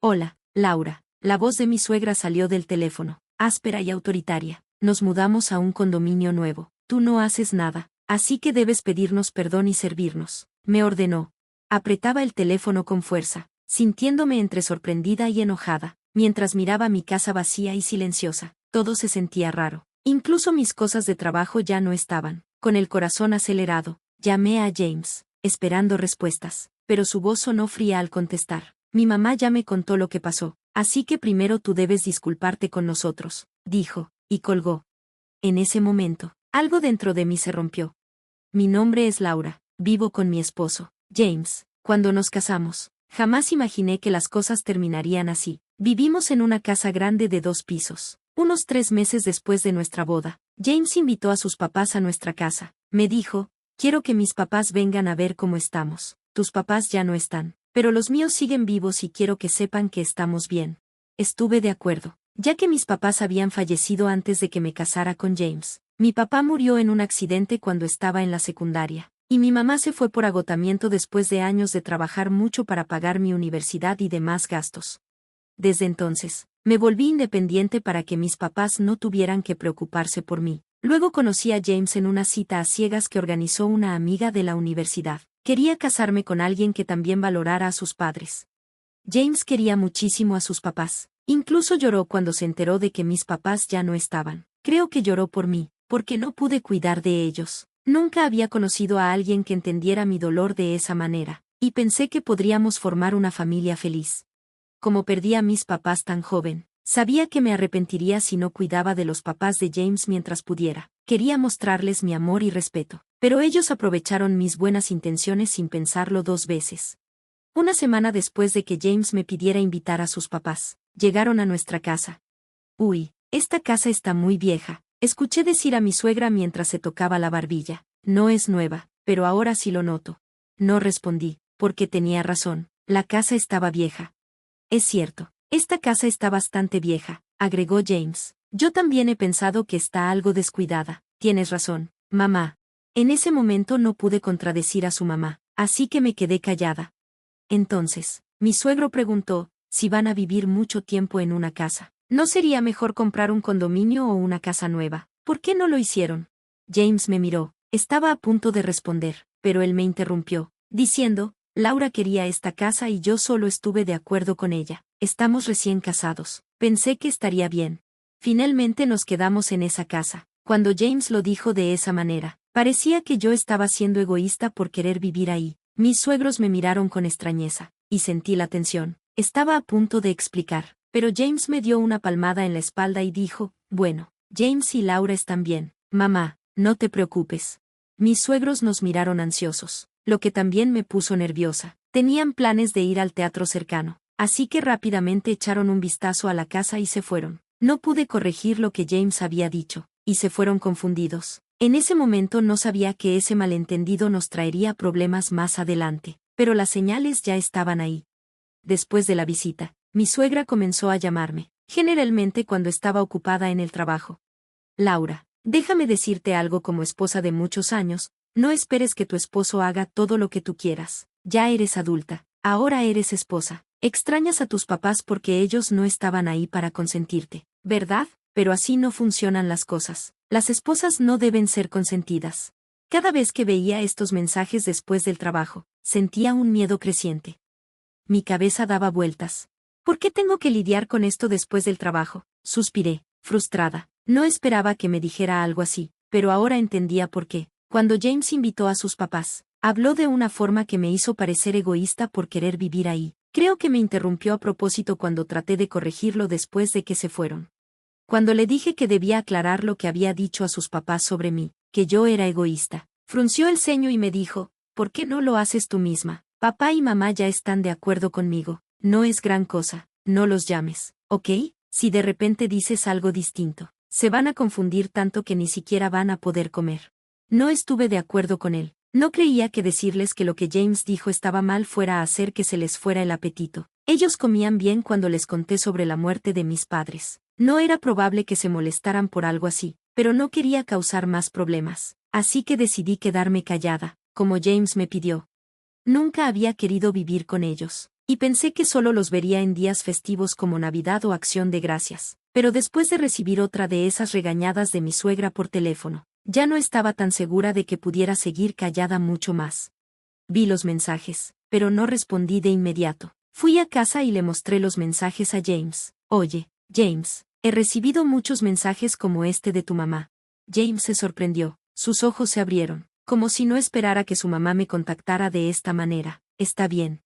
Hola, Laura. La voz de mi suegra salió del teléfono, áspera y autoritaria. Nos mudamos a un condominio nuevo. Tú no haces nada, así que debes pedirnos perdón y servirnos, me ordenó. Apretaba el teléfono con fuerza, sintiéndome entre sorprendida y enojada, mientras miraba mi casa vacía y silenciosa. Todo se sentía raro. Incluso mis cosas de trabajo ya no estaban. Con el corazón acelerado, llamé a James, esperando respuestas, pero su voz sonó fría al contestar. Mi mamá ya me contó lo que pasó, así que primero tú debes disculparte con nosotros, dijo, y colgó. En ese momento, algo dentro de mí se rompió. Mi nombre es Laura, vivo con mi esposo, James. Cuando nos casamos, jamás imaginé que las cosas terminarían así. Vivimos en una casa grande de 2 pisos. Unos 3 meses después de nuestra boda, James invitó a sus papás a nuestra casa. Me dijo, quiero que mis papás vengan a ver cómo estamos. Tus papás ya no están, pero los míos siguen vivos y quiero que sepan que estamos bien. Estuve de acuerdo, ya que mis papás habían fallecido antes de que me casara con James. Mi papá murió en un accidente cuando estaba en la secundaria, y mi mamá se fue por agotamiento después de años de trabajar mucho para pagar mi universidad y demás gastos. Desde entonces, me volví independiente para que mis papás no tuvieran que preocuparse por mí. Luego conocí a James en una cita a ciegas que organizó una amiga de la universidad. Quería casarme con alguien que también valorara a sus padres. James quería muchísimo a sus papás. Incluso lloró cuando se enteró de que mis papás ya no estaban. Creo que lloró por mí, porque no pude cuidar de ellos. Nunca había conocido a alguien que entendiera mi dolor de esa manera, y pensé que podríamos formar una familia feliz. Como perdí a mis papás tan joven, sabía que me arrepentiría si no cuidaba de los papás de James mientras pudiera. Quería mostrarles mi amor y respeto, pero ellos aprovecharon mis buenas intenciones sin pensarlo 2 veces. Una semana después de que James me pidiera invitar a sus papás, llegaron a nuestra casa. Uy, esta casa está muy vieja, escuché decir a mi suegra mientras se tocaba la barbilla. No es nueva, pero ahora sí lo noto. No respondí, porque tenía razón, la casa estaba vieja. Es cierto, esta casa está bastante vieja, agregó James. Yo también he pensado que está algo descuidada. Tienes razón, mamá. En ese momento no pude contradecir a su mamá, así que me quedé callada. Entonces, mi suegro preguntó, si van a vivir mucho tiempo en una casa, ¿no sería mejor comprar un condominio o una casa nueva? ¿Por qué no lo hicieron? James me miró, estaba a punto de responder, pero él me interrumpió, diciendo, Laura quería esta casa y yo solo estuve de acuerdo con ella. Estamos recién casados. Pensé que estaría bien. Finalmente nos quedamos en esa casa. Cuando James lo dijo de esa manera, parecía que yo estaba siendo egoísta por querer vivir ahí. Mis suegros me miraron con extrañeza, y sentí la tensión. Estaba a punto de explicar, pero James me dio una palmada en la espalda y dijo, bueno, James y Laura están bien. Mamá, no te preocupes. Mis suegros nos miraron ansiosos, lo que también me puso nerviosa. Tenían planes de ir al teatro cercano, así que rápidamente echaron un vistazo a la casa y se fueron. No pude corregir lo que James había dicho, y se fueron confundidos. En ese momento no sabía que ese malentendido nos traería problemas más adelante, pero las señales ya estaban ahí. Después de la visita, mi suegra comenzó a llamarme, generalmente cuando estaba ocupada en el trabajo. Laura, déjame decirte algo como esposa de muchos años, no esperes que tu esposo haga todo lo que tú quieras. Ya eres adulta, ahora eres esposa. Extrañas a tus papás porque ellos no estaban ahí para consentirte, ¿verdad? Pero así no funcionan las cosas. Las esposas no deben ser consentidas. Cada vez que veía estos mensajes después del trabajo, sentía un miedo creciente. Mi cabeza daba vueltas. ¿Por qué tengo que lidiar con esto después del trabajo? Suspiré, frustrada. No esperaba que me dijera algo así, pero ahora entendía por qué. Cuando James invitó a sus papás, habló de una forma que me hizo parecer egoísta por querer vivir ahí. Creo que me interrumpió a propósito cuando traté de corregirlo después de que se fueron. Cuando le dije que debía aclarar lo que había dicho a sus papás sobre mí, que yo era egoísta, frunció el ceño y me dijo, ¿por qué no lo haces tú misma? Papá y mamá ya están de acuerdo conmigo, no es gran cosa, no los llames, ¿ok? Si de repente dices algo distinto, se van a confundir tanto que ni siquiera van a poder comer. No estuve de acuerdo con él. No creía que decirles que lo que James dijo estaba mal fuera a hacer que se les fuera el apetito. Ellos comían bien cuando les conté sobre la muerte de mis padres. No era probable que se molestaran por algo así, pero no quería causar más problemas. Así que decidí quedarme callada, como James me pidió. Nunca había querido vivir con ellos. y pensé que solo los vería en días festivos como Navidad o Acción de Gracias. Pero después de recibir otra de esas regañadas de mi suegra por teléfono, ya no estaba tan segura de que pudiera seguir callada mucho más. Vi los mensajes, pero no respondí de inmediato. Fui a casa y le mostré los mensajes a James. Oye, James, he recibido muchos mensajes como este de tu mamá. James se sorprendió, sus ojos se abrieron, como si no esperara que su mamá me contactara de esta manera. Está bien,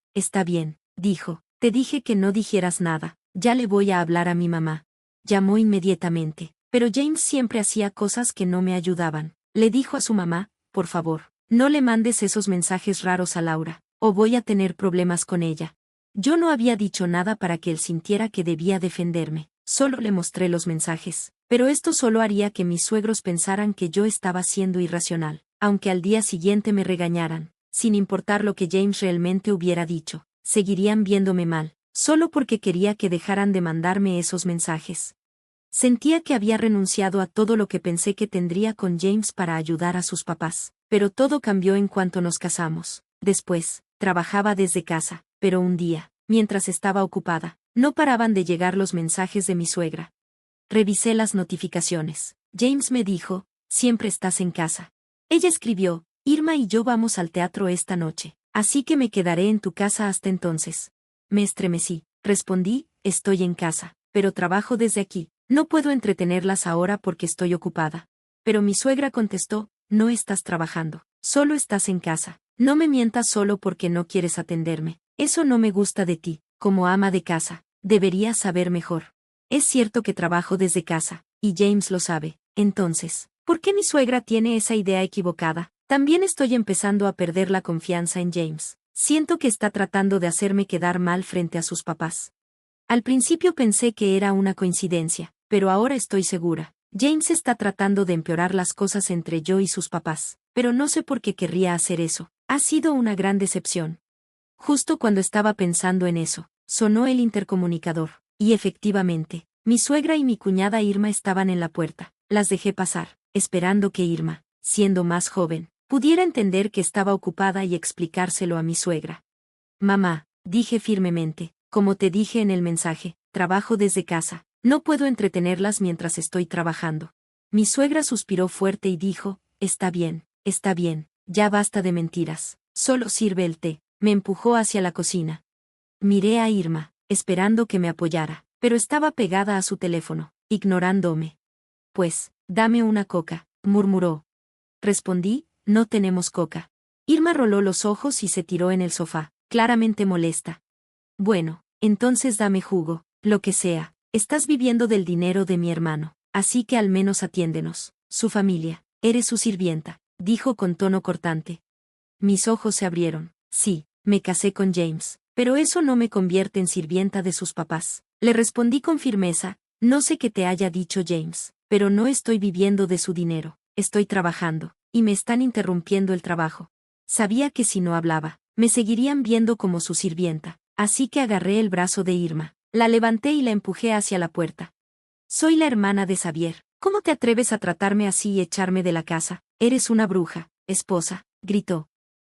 dijo. Te dije que no dijeras nada, ya le voy a hablar a mi mamá. Llamó inmediatamente, pero James siempre hacía cosas que no me ayudaban. Le dijo a su mamá, por favor, no le mandes esos mensajes raros a Laura, o voy a tener problemas con ella. Yo no había dicho nada para que él sintiera que debía defenderme, solo le mostré los mensajes, pero esto solo haría que mis suegros pensaran que yo estaba siendo irracional, aunque al día siguiente me regañaran, sin importar lo que James realmente hubiera dicho, seguirían viéndome mal, solo porque quería que dejaran de mandarme esos mensajes. Sentía que había renunciado a todo lo que pensé que tendría con James para ayudar a sus papás, pero todo cambió en cuanto nos casamos. Después, trabajaba desde casa, pero un día, mientras estaba ocupada, no paraban de llegar los mensajes de mi suegra. Revisé las notificaciones. James me dijo, siempre estás en casa. Ella escribió, Irma y yo vamos al teatro esta noche, así que me quedaré en tu casa hasta entonces. Me estremecí, respondí, estoy en casa, pero trabajo desde aquí, no puedo entretenerlas ahora porque estoy ocupada. Pero mi suegra contestó, no estás trabajando, solo estás en casa, no me mientas solo porque no quieres atenderme, eso no me gusta de ti, como ama de casa, deberías saber mejor. Es cierto que trabajo desde casa, y James lo sabe, entonces, ¿por qué mi suegra tiene esa idea equivocada? También estoy empezando a perder la confianza en James. Siento que está tratando de hacerme quedar mal frente a sus papás. Al principio pensé que era una coincidencia, pero ahora estoy segura. James está tratando de empeorar las cosas entre yo y sus papás, pero no sé por qué querría hacer eso. Ha sido una gran decepción. Justo cuando estaba pensando en eso, sonó el intercomunicador, y efectivamente, mi suegra y mi cuñada Irma estaban en la puerta. Las dejé pasar, esperando que Irma, siendo más joven, pudiera entender que estaba ocupada y explicárselo a mi suegra. Mamá, dije firmemente, como te dije en el mensaje, trabajo desde casa, no puedo entretenerlas mientras estoy trabajando. Mi suegra suspiró fuerte y dijo, está bien, ya basta de mentiras, solo sirve el té. Me empujó hacia la cocina. Miré a Irma, esperando que me apoyara, pero estaba pegada a su teléfono, ignorándome. Pues, dame una coca, murmuró. Respondí, no tenemos coca. Irma roló los ojos y se tiró en el sofá, claramente molesta. Bueno, entonces dame jugo, lo que sea, estás viviendo del dinero de mi hermano, así que al menos atiéndenos, su familia, eres su sirvienta, dijo con tono cortante. Mis ojos se abrieron, sí, me casé con James, pero eso no me convierte en sirvienta de sus papás. Le respondí con firmeza, no sé qué te haya dicho James, pero no estoy viviendo de su dinero, estoy trabajando, y me están interrumpiendo el trabajo. Sabía que si no hablaba, me seguirían viendo como su sirvienta, así que agarré el brazo de Irma, la levanté y la empujé hacia la puerta. Soy la hermana de Xavier, ¿cómo te atreves a tratarme así y echarme de la casa? Eres una bruja, esposa, gritó.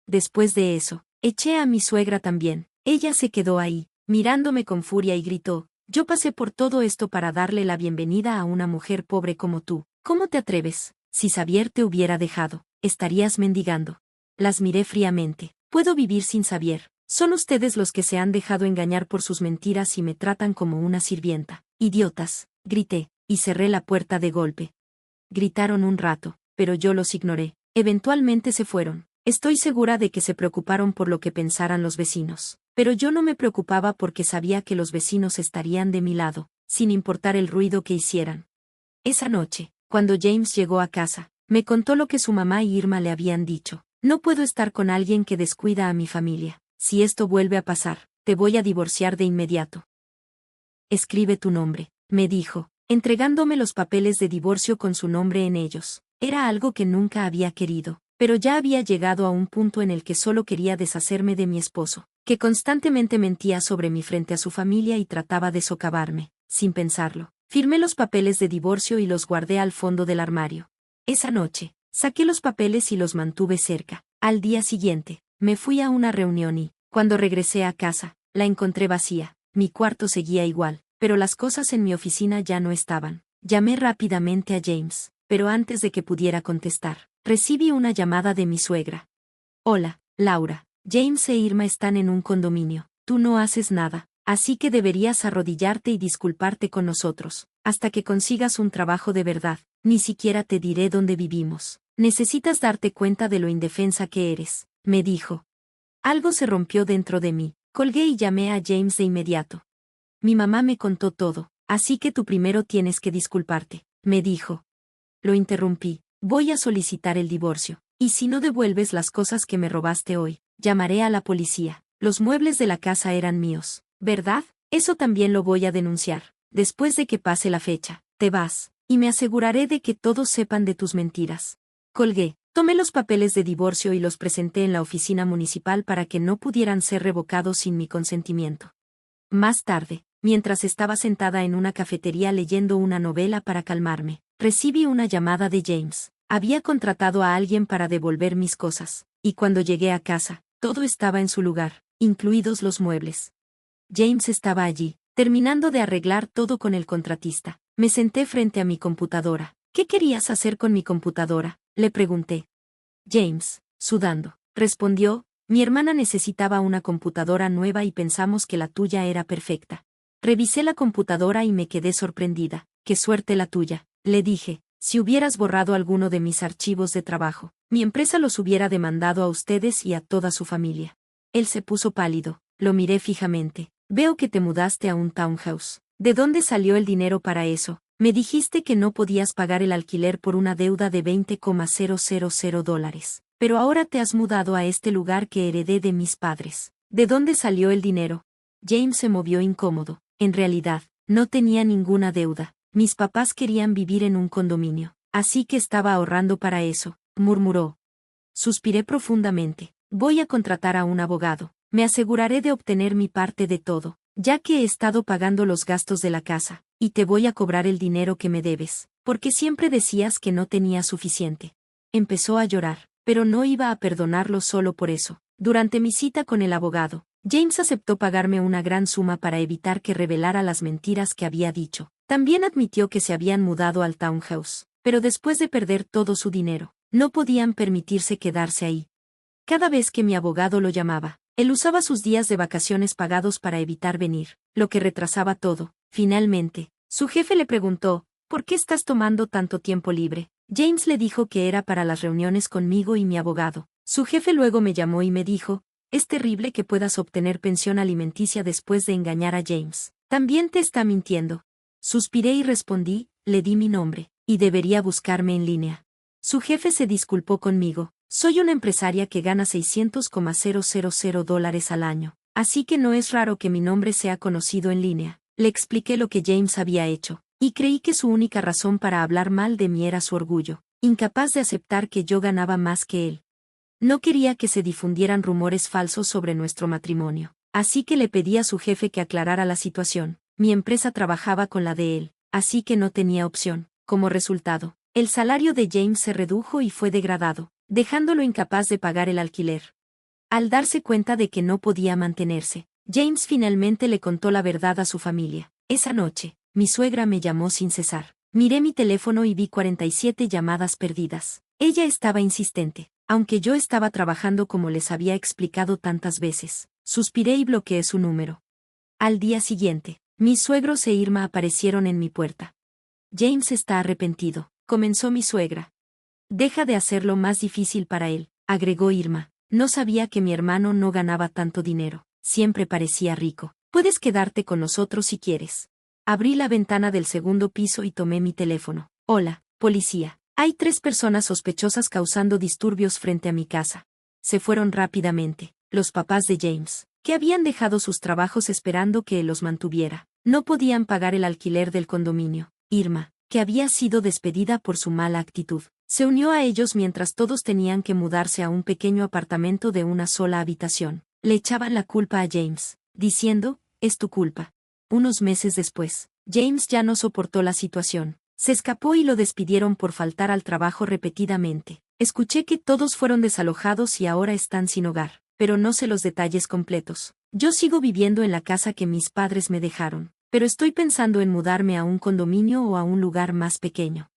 Después de eso, eché a mi suegra también. Ella se quedó ahí, mirándome con furia y gritó, yo pasé por todo esto para darle la bienvenida a una mujer pobre como tú. ¿Cómo te atreves? Si Xavier te hubiera dejado, estarías mendigando. Las miré fríamente. Puedo vivir sin Xavier. Son ustedes los que se han dejado engañar por sus mentiras y me tratan como una sirvienta. Idiotas, grité, y cerré la puerta de golpe. Gritaron un rato, pero yo los ignoré. Eventualmente se fueron. Estoy segura de que se preocuparon por lo que pensaran los vecinos, pero yo no me preocupaba porque sabía que los vecinos estarían de mi lado, sin importar el ruido que hicieran. Esa noche, cuando James llegó a casa, me contó lo que su mamá y Irma le habían dicho. No puedo estar con alguien que descuida a mi familia. Si esto vuelve a pasar, te voy a divorciar de inmediato. Escribe tu nombre, me dijo, entregándome los papeles de divorcio con su nombre en ellos. Era algo que nunca había querido. Pero ya había llegado a un punto en el que solo quería deshacerme de mi esposo, que constantemente mentía sobre mí frente a su familia y trataba de socavarme, sin pensarlo. Firmé los papeles de divorcio y los guardé al fondo del armario. Esa noche, saqué los papeles y los mantuve cerca. Al día siguiente, me fui a una reunión y, cuando regresé a casa, La encontré vacía. Mi cuarto seguía igual, pero las cosas en mi oficina ya no estaban. Llamé rápidamente a James, pero antes de que pudiera contestar, recibí una llamada de mi suegra. Hola, Laura. James e Irma están en un condominio. Tú no haces nada, así que deberías arrodillarte y disculparte con nosotros, hasta que consigas un trabajo de verdad. Ni siquiera te diré dónde vivimos. Necesitas darte cuenta de lo indefensa que eres, me dijo. Algo se rompió dentro de mí. Colgué y llamé a James de inmediato. Mi mamá me contó todo, así que tú primero tienes que disculparte, me dijo. Lo interrumpí. Voy a solicitar el divorcio, y si no devuelves las cosas que me robaste hoy, llamaré a la policía. Los muebles de la casa eran míos, ¿verdad? Eso también lo voy a denunciar. Después de que pase la fecha, te vas, y me aseguraré de que todos sepan de tus mentiras. Colgué. Tomé los papeles de divorcio y los presenté en la oficina municipal para que no pudieran ser revocados sin mi consentimiento. Más tarde, mientras estaba sentada en una cafetería leyendo una novela para calmarme, recibí una llamada de James. Había contratado a alguien para devolver mis cosas, y cuando llegué a casa, todo estaba en su lugar, incluidos los muebles. James estaba allí, terminando de arreglar todo con el contratista. Me senté frente a mi computadora. ¿Qué querías hacer con mi computadora?, le pregunté. James, sudando, respondió, mi hermana necesitaba una computadora nueva y pensamos que la tuya era perfecta. Revisé la computadora y me quedé sorprendida. Qué suerte la tuya, le dije. Si hubieras borrado alguno de mis archivos de trabajo, mi empresa los hubiera demandado a ustedes y a toda su familia. Él se puso pálido. Lo miré fijamente. Veo que te mudaste a un townhouse. ¿De dónde salió el dinero para eso? Me dijiste que no podías pagar el alquiler por una deuda de $20,000, pero ahora te has mudado a este lugar que heredé de mis padres. ¿De dónde salió el dinero? James se movió incómodo. En realidad, no tenía ninguna deuda. Mis papás querían vivir en un condominio, así que estaba ahorrando para eso, murmuró. Suspiré profundamente. Voy a contratar a un abogado. Me aseguraré de obtener mi parte de todo, ya que he estado pagando los gastos de la casa, y te voy a cobrar el dinero que me debes, porque siempre decías que no tenía suficiente. Empezó a llorar, pero no iba a perdonarlo solo por eso. Durante mi cita con el abogado, James aceptó pagarme una gran suma para evitar que revelara las mentiras que había dicho. También admitió que se habían mudado al townhouse, pero después de perder todo su dinero, no podían permitirse quedarse ahí. Cada vez que mi abogado lo llamaba, él usaba sus días de vacaciones pagados para evitar venir, lo que retrasaba todo. Finalmente, su jefe le preguntó, ¿por qué estás tomando tanto tiempo libre? James le dijo que era para las reuniones conmigo y mi abogado. Su jefe luego me llamó y me dijo, es terrible que puedas obtener pensión alimenticia después de engañar a James. También te está mintiendo. Suspiré y respondí, le di mi nombre, y debería buscarme en línea. Su jefe se disculpó conmigo. Soy una empresaria que gana $600,000 al año, así que no es raro que mi nombre sea conocido en línea. Le expliqué lo que James había hecho, y creí que su única razón para hablar mal de mí era su orgullo, incapaz de aceptar que yo ganaba más que él. No quería que se difundieran rumores falsos sobre nuestro matrimonio, así que le pedí a su jefe que aclarara la situación. Mi empresa trabajaba con la de él, así que no tenía opción. Como resultado, el salario de James se redujo y fue degradado, dejándolo incapaz de pagar el alquiler. Al darse cuenta de que no podía mantenerse, James finalmente le contó la verdad a su familia. Esa noche, mi suegra me llamó sin cesar. Miré mi teléfono y vi 47 llamadas perdidas. Ella estaba insistente, aunque yo estaba trabajando como les había explicado tantas veces. Suspiré y bloqueé su número. Al día siguiente, mis suegros e Irma aparecieron en mi puerta. James está arrepentido, comenzó mi suegra. Deja de hacerlo más difícil para él, agregó Irma. No sabía que mi hermano no ganaba tanto dinero, siempre parecía rico. Puedes quedarte con nosotros si quieres. Abrí la ventana del segundo piso y tomé mi teléfono. Hola, policía. Hay 3 personas sospechosas causando disturbios frente a mi casa. Se fueron rápidamente, los papás de James, que habían dejado sus trabajos esperando que él los mantuviera. No podían pagar el alquiler del condominio. Irma, que había sido despedida por su mala actitud, se unió a ellos mientras todos tenían que mudarse a un pequeño apartamento de una sola habitación. Le echaban la culpa a James, diciendo, es tu culpa. Unos meses después, James ya no soportó la situación. Se escapó y lo despidieron por faltar al trabajo repetidamente. Escuché que todos fueron desalojados y ahora están sin hogar, pero no sé los detalles completos. Yo sigo viviendo en la casa que mis padres me dejaron, pero estoy pensando en mudarme a un condominio o a un lugar más pequeño.